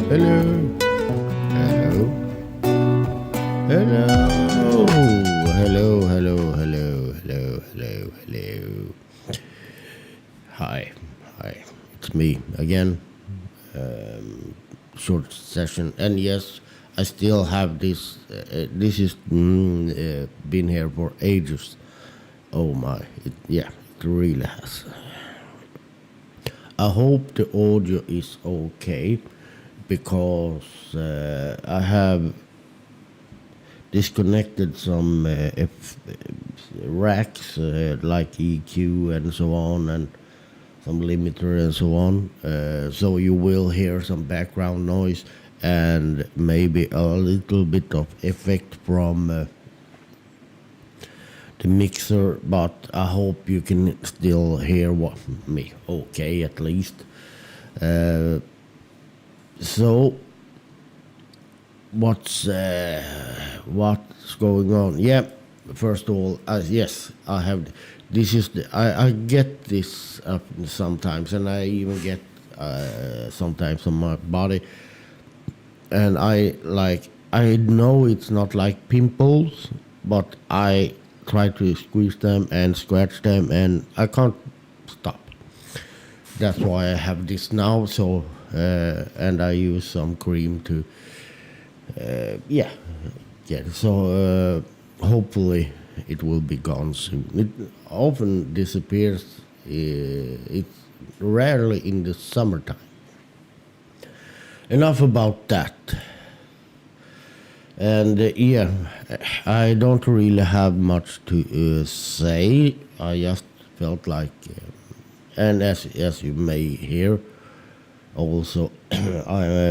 Hello. Hello. Hello. Hello. Hello. Hello. Hello. Hello. Hello. Hi. Hi. It's me again. Short session. And yes, I still have this. This is been here for ages. Oh my. Yeah, it really has. I hope the audio is okay because I have disconnected some racks like EQ and so on, and some limiter and so on. So you will hear some background noise and maybe a little bit of effect from the mixer, but I hope you can still hear me okay at least. So what's going on? Yeah, first of all, yes, I have. This is I get this sometimes, and I even get sometimes on my body, and I know it's not like pimples, but I try to squeeze them and scratch them, and I can't stop. That's why I have this now. So and I use some cream to yeah. So hopefully it will be gone soon. It often disappears. It's rarely in the summertime. Enough about that. And yeah, I don't really have much to say. I just felt like, and as you may hear, also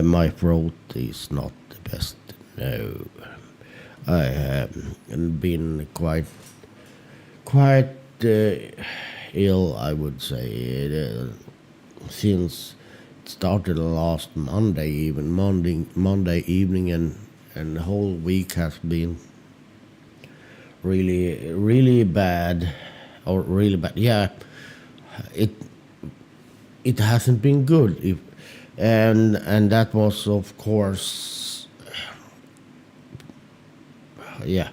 my throat is not the best. No, I have been quite ill, I would say, since it started last Monday, even Monday evening, and the whole week has been really bad, or really bad. Yeah, it hasn't been good. And that was, of course, yeah,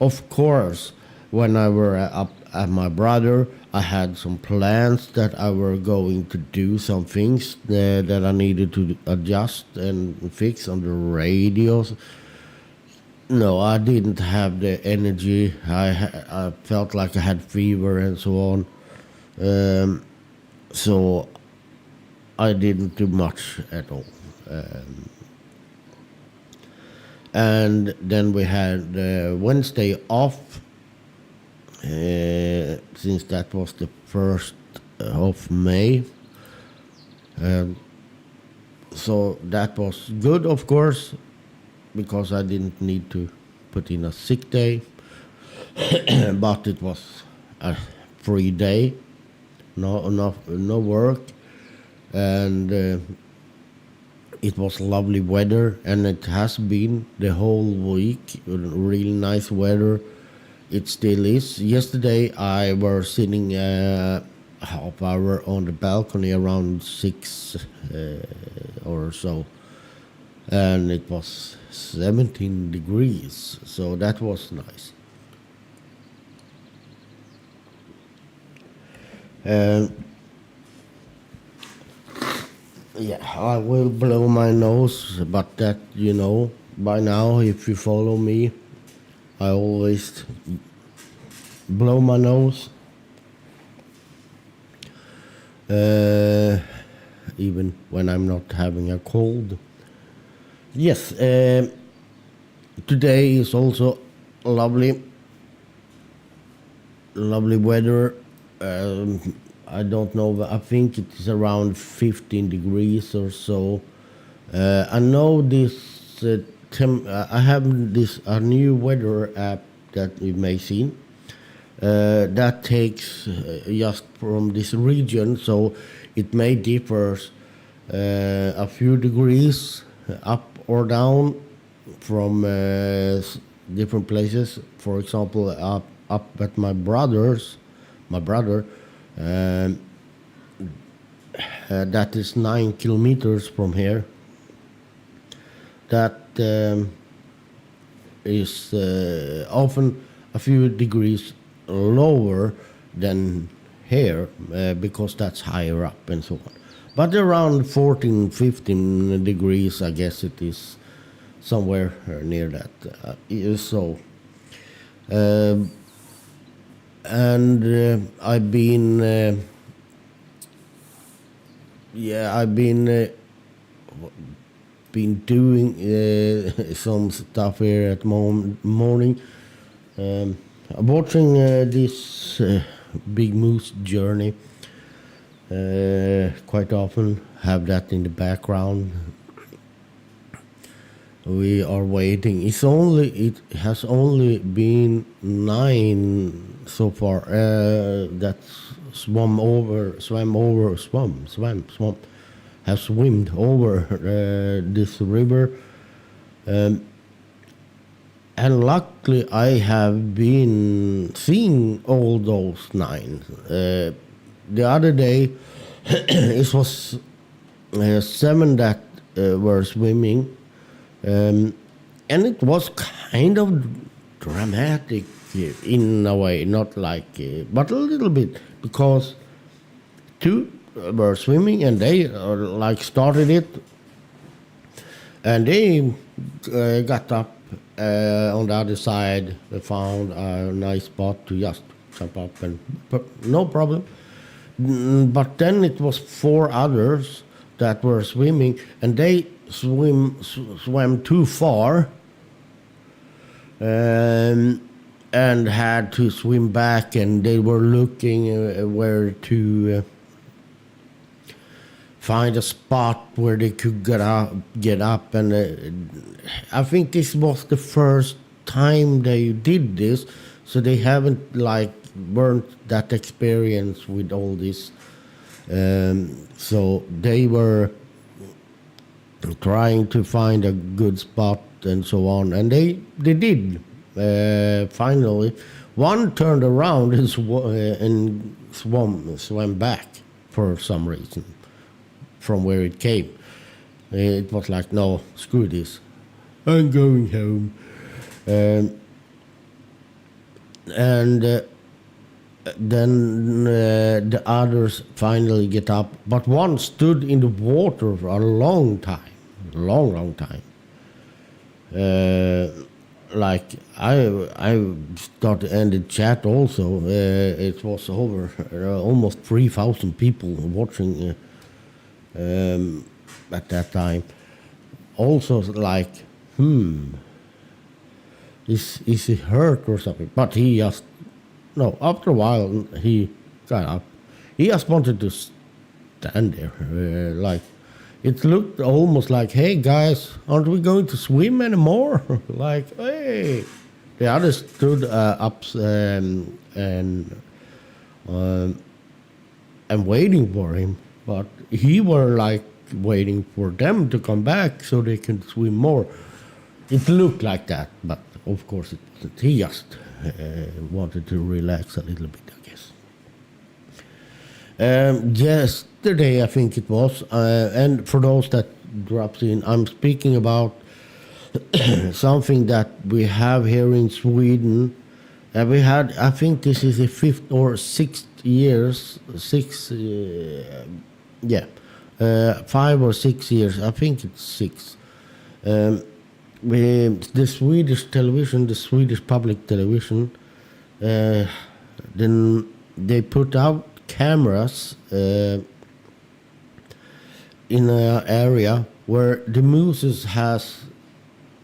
of course, when I were up at my brother, I had some plans that I were going to do some things that I needed to adjust and fix on the radios. No, I didn't have the energy. I felt like I had fever and so on. So I didn't do much at all. And then we had Wednesday off, since that was the 1st of May. So that was good, of course, because I didn't need to put in a sick day. But it was a free day, no work, and it was lovely weather, and it has been the whole week. Really nice weather. It still is. Yesterday I was sitting half hour on the balcony around 6 or so, and it was 17 degrees, so that was nice. And yeah, I will blow my nose, but that, by now, if you follow me, I always blow my nose, even when I'm not having a cold. Yes, today is also lovely weather. I don't know, but I think it is around 15 degrees or so. I know this. I have this a new weather app that you may see. That takes just from this region, so it may differ a few degrees up or down from different places. For example, up at my brother, that is 9 kilometers from here. that is often a few degrees lower than here because that's higher up and so on. But around 14, 15 degrees, I guess it is somewhere near that. So, um, and I've been doing some stuff here at morning. Watching this big moose journey. Quite often have that in the background. We are waiting. It has only been 9 so far. That have swimmed over this river. And luckily, I have been seeing all those 9. The other day, it was 7 that were swimming, and it was kind of dramatic in a way, not like, but a little bit, because 2 were swimming and they started it, and they got up on the other side. They found a nice spot to just jump up and no problem. But then it was 4 others that were swimming, and they swam too far, and had to swim back, and they were looking where to find a spot where they could get up, and I think this was the first time they did this, so they haven't weren't that experienced with all this, so they were trying to find a good spot and so on, and they did. Finally, one turned around and swam back for some reason from where it came. It was like, no, screw this, I'm going home. And then the others finally get up, but one stood in the water for a long time. I started ended chat also. It was over almost 3,000 people watching at that time. Also is he hurt or something? But he just, no, after a while he got up. He just wanted to stand there. It looked almost like, hey guys, aren't we going to swim anymore? Hey. The others stood up and waiting for him. But he were waiting for them to come back so they can swim more. It looked like that, but of course it wasn't. He just wanted to relax a little bit, I guess. Yesterday, I think it was, and for those that drops in, I'm speaking about something that we have here in Sweden. We had, I think this is the 5th or 6th years, 5 or 6 years, I think it's 6. The Swedish television, the Swedish public television, then they put out cameras in an area where the mooses has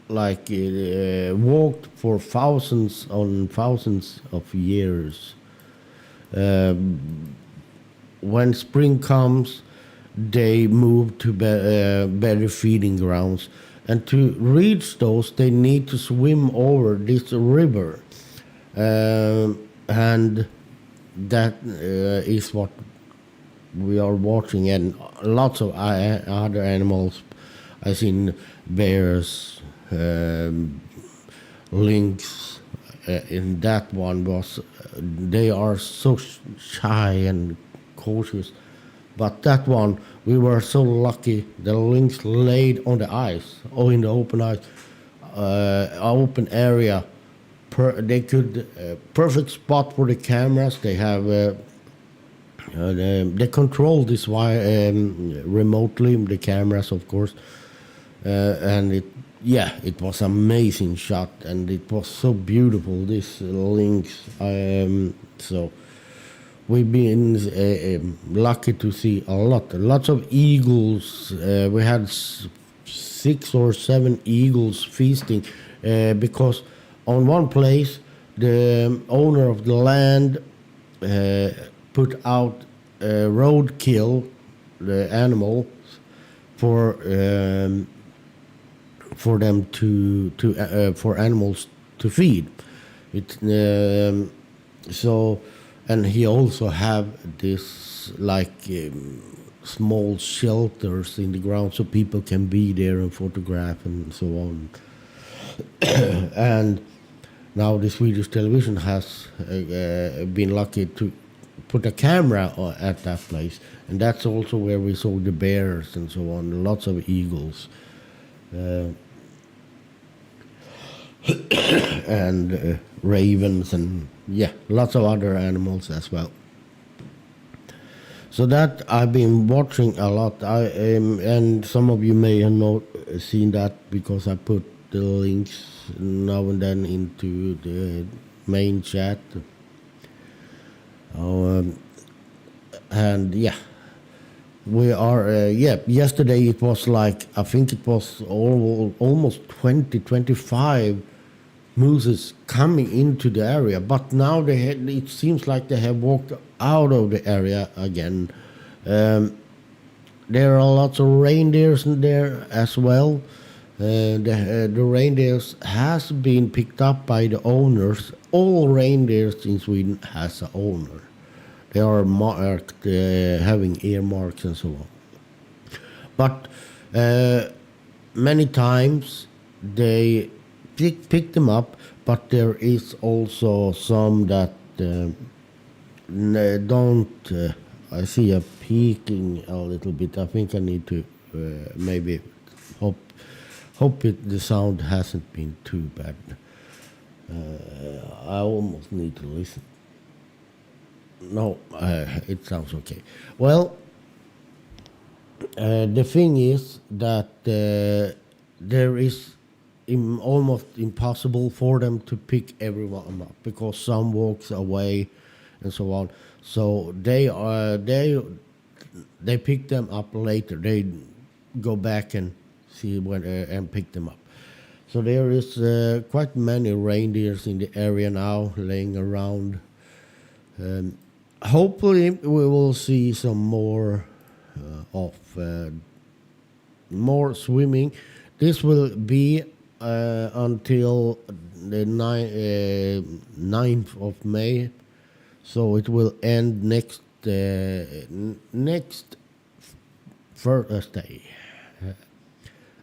walked for thousands on thousands of years. When spring comes, they move to better feeding grounds. And to reach those, they need to swim over this river. And that is what we are watching. And lots of other animals. I've seen bears, lynx. In that one they are so shy and cautious But that one, we were so lucky. The lynx laid on the ice, or in the open ice, open area. They could perfect spot for the cameras. They have they control this wire remotely. The cameras, of course, and it was amazing shot, and it was so beautiful. This lynx, so. We've been lucky to see lots of eagles. We had 6 or 7 eagles feasting because on one place the owner of the land put out roadkill, the animal, for them for animals to feed. It so. And he also have this like small shelters in the ground so people can be there and photograph and so on. And now the Swedish television has been lucky to put a camera at that place, and that's also where we saw the bears and so on, lots of eagles. And ravens and lots of other animals as well. So that I've been watching a lot. And some of you may have not seen that because I put the links now and then into the main chat. And we are. Yesterday it was like, I think it was almost 20-25 mooses coming into the area, but now it seems like they have walked out of the area again. There are lots of reindeers in there as well. The reindeers has been picked up by the owners. All reindeers in Sweden has an owner. They are marked, having earmarks and so on. But many times they pick them up, but there is also some that don't. I see a peaking a little bit. I think I need to maybe hope the sound hasn't been too bad. I almost need to listen. No, it sounds okay. Well, the thing is that there is almost impossible for them to pick everyone up because some walks away and so on. So they pick them up later. They go back and see when and pick them up. So there is quite many reindeers in the area now laying around. Hopefully we will see some more more swimming. This will be until the 9th of May, so it will end next Thursday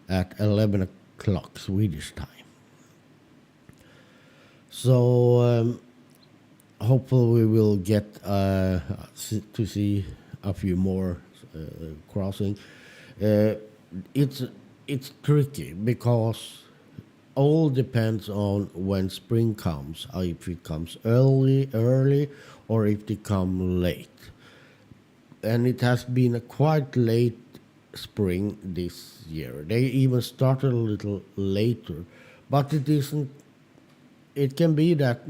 at 11 o'clock Swedish time. So hopefully we will get to see a few more crossing. It's tricky because all depends on when spring comes, if it comes early, or if they come late. And it has been a quite late spring this year. They even started a little later, but it isn't. It can be that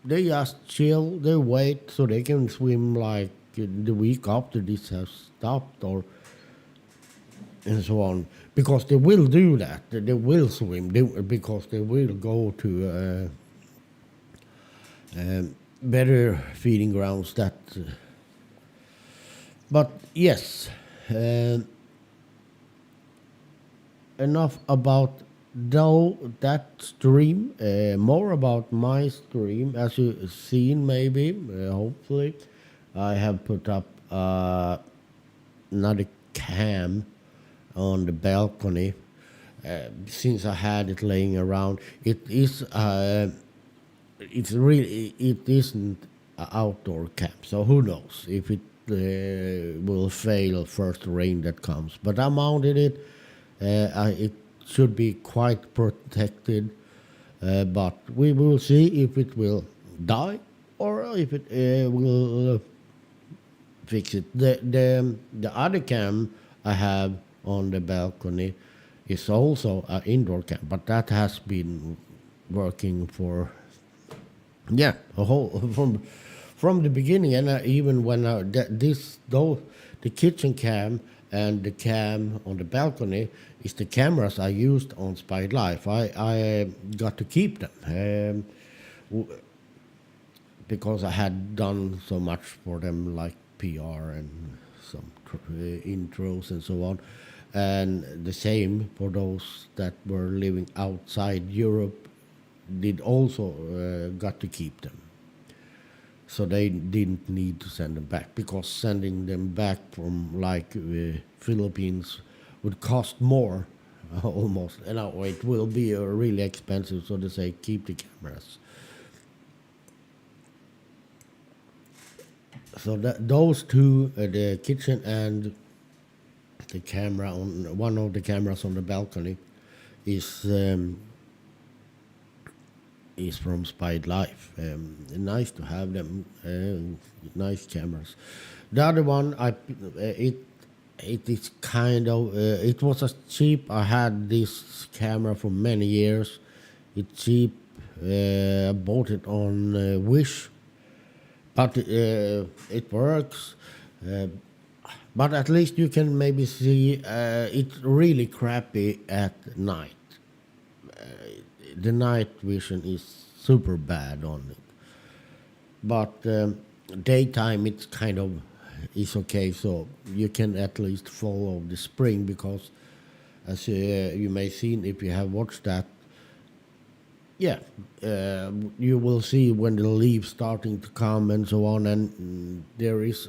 they just chill, they wait so they can swim like the week after this has stopped, and so on, because they will do that. They will swim because they will go to better feeding grounds. But yes, enough about that stream. More about my stream, as you've seen, maybe, hopefully, I have put up another cam on the balcony. Since I had it laying around, it isn't an outdoor camp. So who knows if it will fail first rain that comes. But I mounted it. It should be quite protected, but we will see if it will die or if it will fix it. The other cam I have on the balcony is also an indoor cam, but that has been working for a whole from the beginning, and even when this though the kitchen cam and the cam on the balcony is the cameras I used on SpiedLife. I got to keep them because I had done so much for them, like PR and some intros and so on, and the same for those that were living outside Europe did also got to keep them. So they didn't need to send them back, because sending them back from like Philippines would cost more almost. And now it will be really expensive, so they say keep the cameras. So those two, the kitchen and the camera on one of the cameras on the balcony, is from SpiedLife. Nice to have them. Nice cameras. The other one, it is kind of it was a cheap. I had this camera for many years. It's cheap. I bought it on Wish, but it works. But at least you can maybe see it's really crappy at night. The night vision is super bad on it, but daytime it's kind of is okay. So you can at least follow the spring, because as you may seen if you have watched that, you will see when the leaves starting to come and so on. And there is,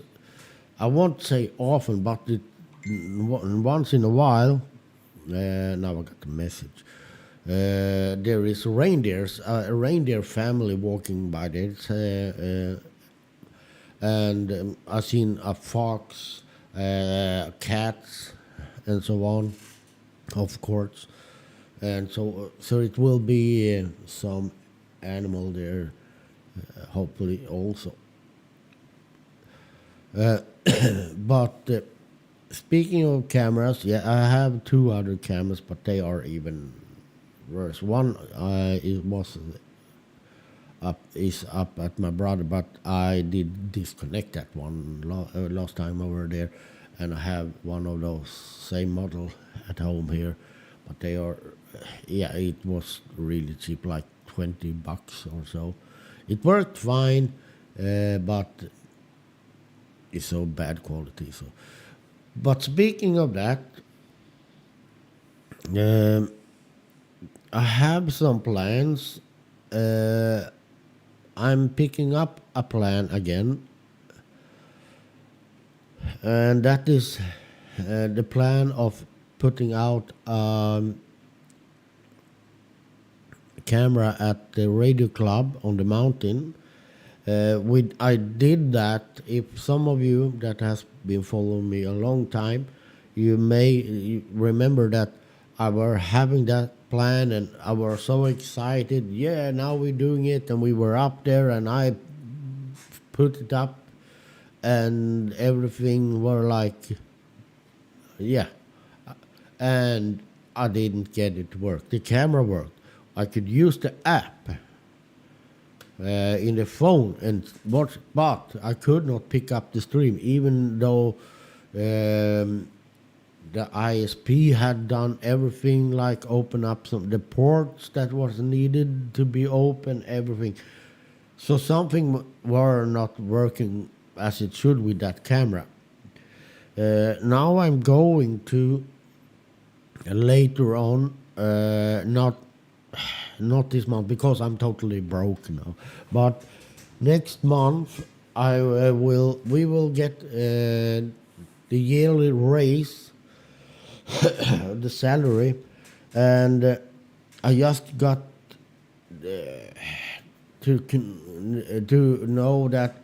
I won't say often, but once in a while. Now I got the message. There is reindeers, a reindeer family walking by there, and I've seen a fox, cats, and so on, of course, and so it will be some animal there, hopefully also. But speaking of cameras, yeah, I have two other cameras, but they are even worse. One is up at my brother, but I did disconnect that one last time over there, and I have one of those same model at home here, but they are, it was really cheap, like $20 or so. It worked fine, but it's so bad quality. So, but speaking of that, I have some plans. I'm picking up a plan again, and that is the plan of putting out camera at the radio club on the mountain. I did that. If some of you that has been following me a long time, you may remember that I were having that plan, and I was so excited. Yeah, now we're doing it, and we were up there, and I put it up, and everything were like, yeah, and I didn't get it to work. The camera worked. I could use the app in the phone and watch, but I could not pick up the stream, even though the ISP had done everything, like open up some the ports that was needed to be open, everything. So something were not working as it should with that camera. Now I'm going to later on, not this month because I'm totally broke now, but next month we will get the yearly raise, the salary, and I just got to know that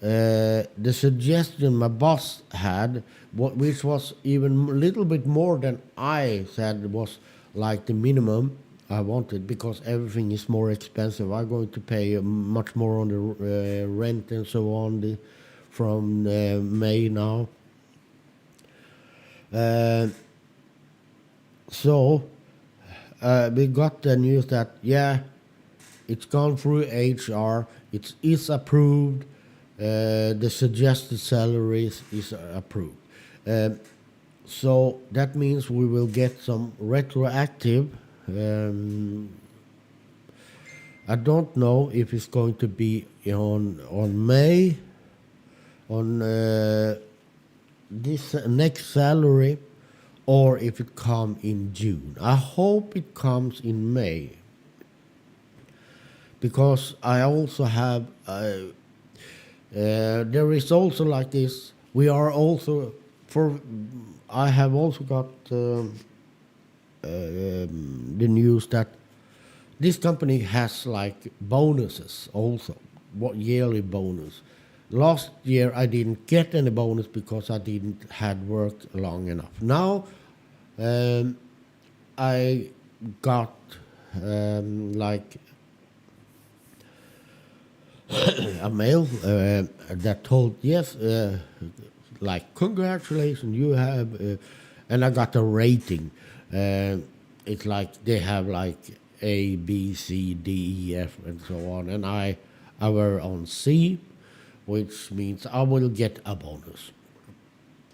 the suggestion my boss had, which was even a little bit more than I said was like the minimum I wanted, because everything is more expensive. I'm going to pay much more on the rent and so on from May now. Uh, so we got the news that, yeah, it's gone through HR. It is approved. The suggested salaries is approved. So that means we will get some retroactive. I don't know if it's going to be on May, on this next salary, or if it come in June. I hope it comes in May, because I also have there is also like this. We are also for. I have also got the news that this company has like bonuses also. What yearly bonus? Last year I didn't get any bonus because I didn't had worked long enough. Now I got like a mail that told, yes, like, congratulations, you have, and I got a rating. It's like they have like A, B, C, D, E, F, and so on, and I were on C, which means I will get a bonus.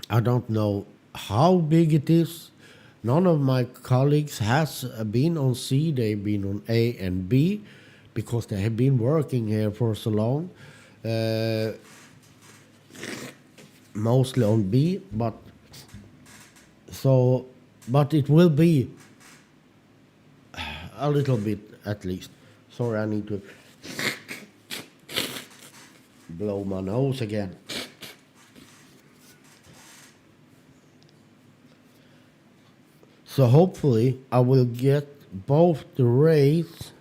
I don't know how big it is. None of my colleagues has been on C. They've been on A and B, because they have been working here for so long. Mostly on B, but it will be a little bit at least. Sorry, I need to blow my nose again. So hopefully I will get both the rates,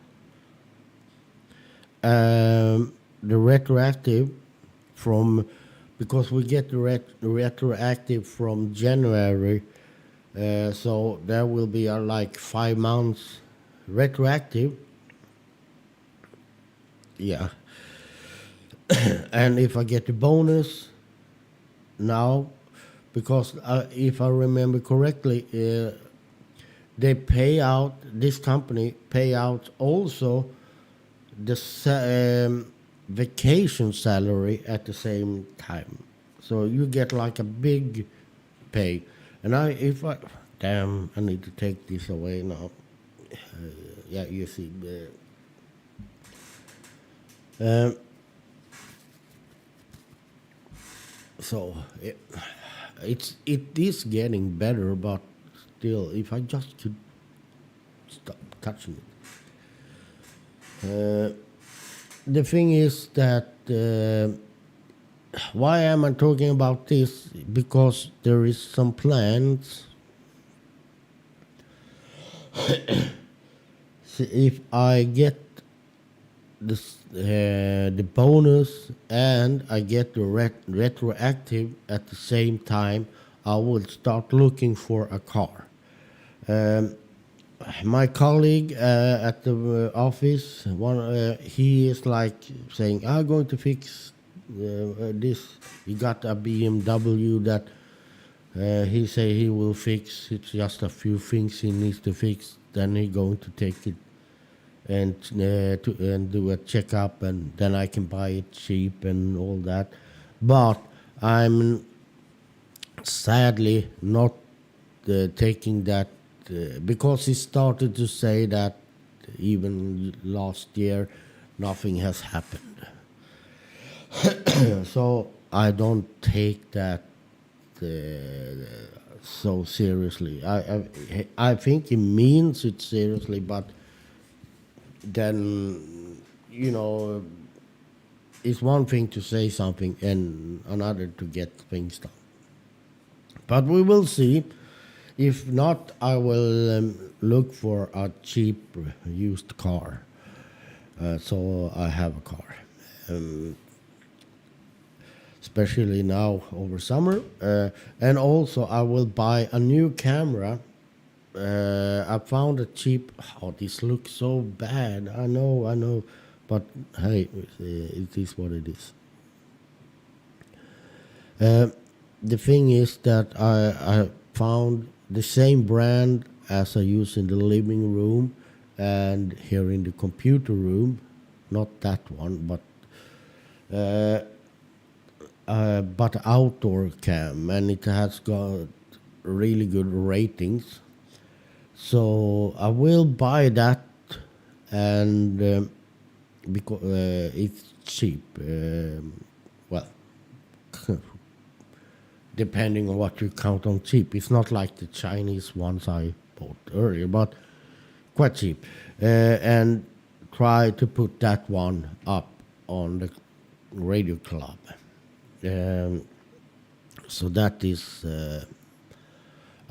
the retroactive from, because we get the retroactive from January, so there will be like 5 months retroactive. Yeah. And if I get the bonus now, because if I remember correctly, they pay out, this company pay out also the vacation salary at the same time. So you get like a big pay. And damn, I need to take this away now. Yeah, you see. So it is getting better, but still, if I just could stop touching it. The thing is that why am I talking about this? Because there is some plans. So if I get this, the bonus, and I get the retroactive at the same time, I will start looking for a car. My colleague at the office, he is like saying, "I'm going to fix this." He got a BMW that he say he will fix. It's just a few things he needs to fix. Then he going to take it and do a checkup, and then I can buy it cheap and all that. But I'm sadly not taking that, because he started to say that even last year nothing has happened. So I don't take that so seriously. I think he means it seriously, but then, it's one thing to say something and another to get things done. But we will see. If not, I will look for a cheap used car. So I have a car. especially now over summer. And also, I will buy a new camera. I found a cheap. Oh, this looks so bad. I know, but hey, it is what it is. Uh, the thing is that I found the same brand as I use in the living room and here in the computer room. Not that one, uh, but outdoor cam, and it has got really good ratings. So I will buy that, and because it's cheap. Well, depending on what you count on cheap. It's not like the Chinese ones I bought earlier, but quite cheap. And try to put that one up on the radio club. Um, so that is a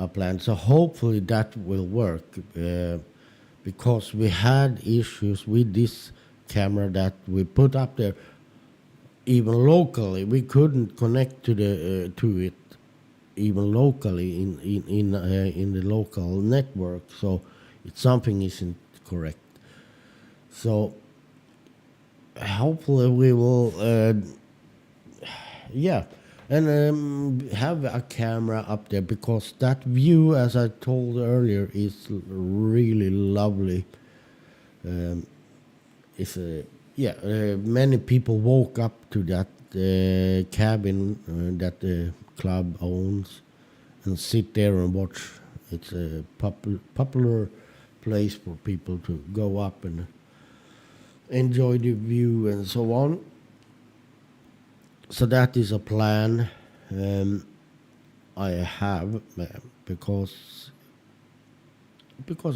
plan. So hopefully that will work because we had issues with this camera that we put up there. Even locally, we couldn't connect to it even locally in the local network. So something isn't correct. So hopefully we will, yeah, and have a camera up there because that view, as I told earlier, is really lovely. Um, it's a yeah. Many people woke up to that cabin that the club owns and sit there and watch. It's a popular place for people to go up and enjoy the view and so on. So that is a plan I have because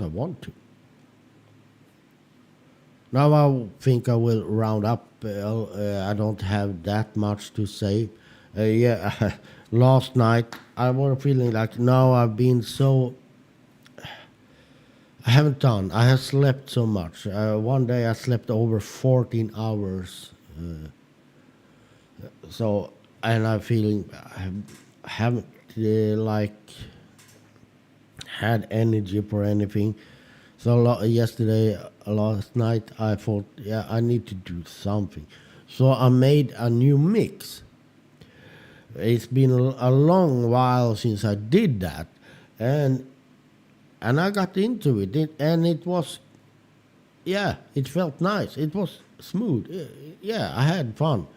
I want to. Now I think I will round up. I don't have that much to say. Yeah, last night I was feeling like now I've been so. I haven't done. I have slept so much. One day I slept over 14 hours. So, and I'm feeling I haven't like had energy for anything. So yesterday, last night, I thought, yeah, I need to do something. So I made a new mix. It's been a long while since I did that, and I got into and it was, yeah, it felt nice. It was smooth. Yeah, I had fun,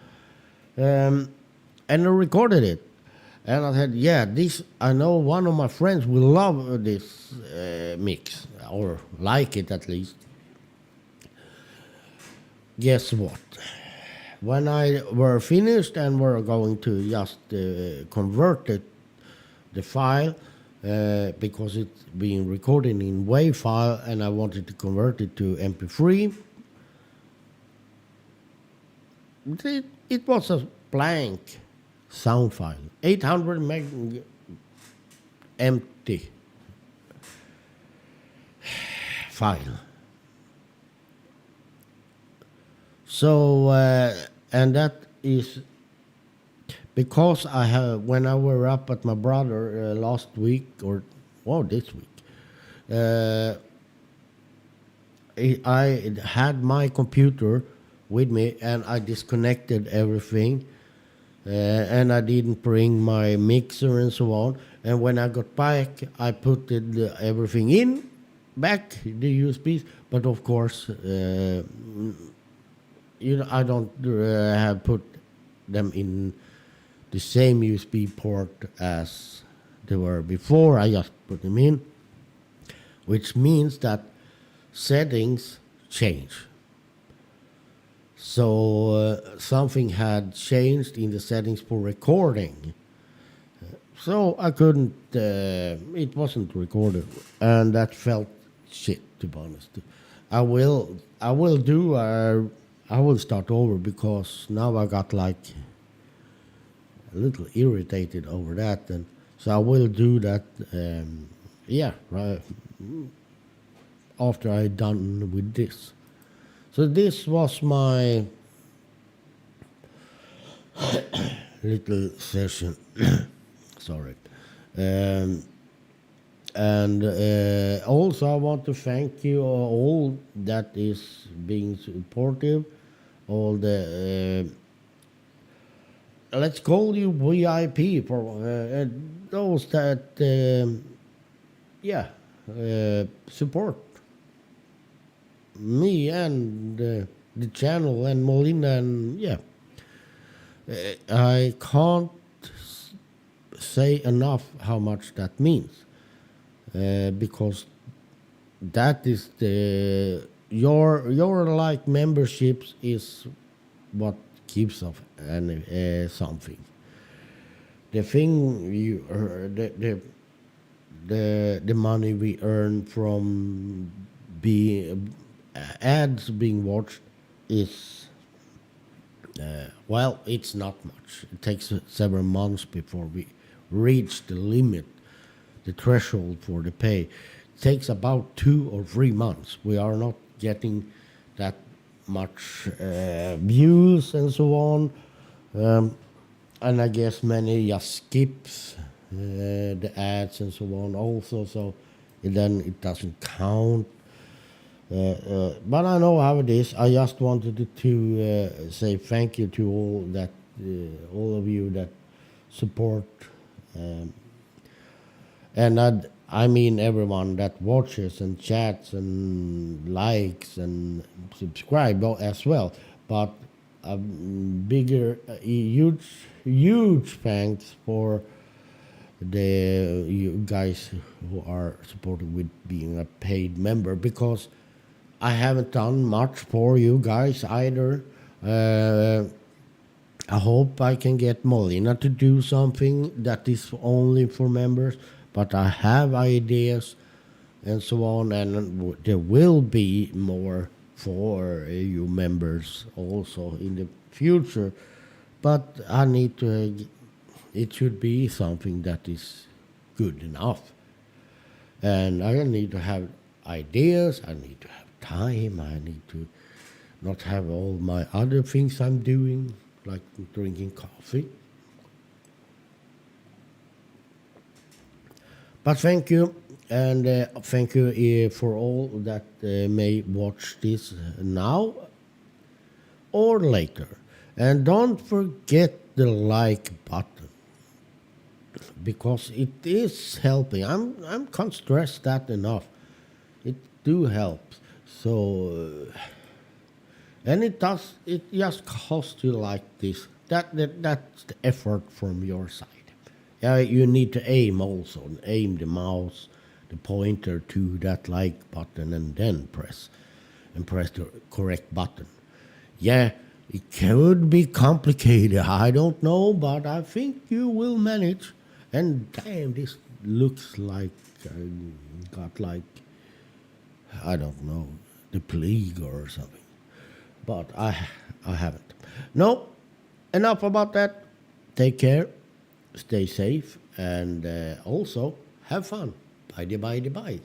and I recorded it. And I said, yeah, this, I know one of my friends will love this mix, or like it at least. Guess what? When I were finished and were going to just convert the file, because it's being recorded in WAV file, and I wanted to convert it to MP3, it was a blank sound file, 800 meg empty file. So and that is because I have when I were up at my brother last week or this week, uh, I had my computer with me and I disconnected everything. And I didn't bring my mixer and so on. And when I got back, I put everything in back the USBs. But of course, I don't have put them in the same USB port as they were before. I just put them in, which means that settings change. So something had changed in the settings for recording. So I couldn't, it wasn't recorded. And that felt shit, to be honest. I will start over because now I got like a little irritated over that. And so I will do that, right after I'm done with this. So this was my little session. Sorry. Um, and also, I want to thank you all that is being supportive, all the let's call you VIP for those that yeah support me and the channel and Molina and yeah. I can't say enough how much that means because that is the your like memberships is what keeps of and something. The thing you the money we earn from being ads being watched is well, it's not much. It takes several months before we reach the limit, the threshold for the pay. It takes about 2 or 3 months. We are not getting that much views and so on. And I guess many just skips the ads and so on also. So then it doesn't count. But I know how it is. I just wanted to say thank you to all of you that support, um, and I mean everyone that watches and chats and likes and subscribe as well. But a bigger, huge thanks for the you guys who are supporting with being a paid member because I haven't done much for you guys either. I hope I can get Molina to do something that is only for members, but I have ideas and so on, and there will be more for you members also in the future. But I need to, it should be something that is good enough. And I need to have ideas, I need to have time, I need to not have all my other things I'm doing, like drinking coffee. But thank you, and thank you for all that may watch this now or later. And don't forget the like button because it is helping. I can't stress that enough. It do help. So and it just costs you like this. That's the effort from your side. Yeah, you need to aim also, aim the mouse, the pointer to that like button, and then press the correct button. Yeah, it could be complicated. I don't know, but I think you will manage. And damn, this looks like I got like I don't know the plague or something. But I haven't. No, enough about that. Take care, stay safe, and also have fun. Bye bye bye.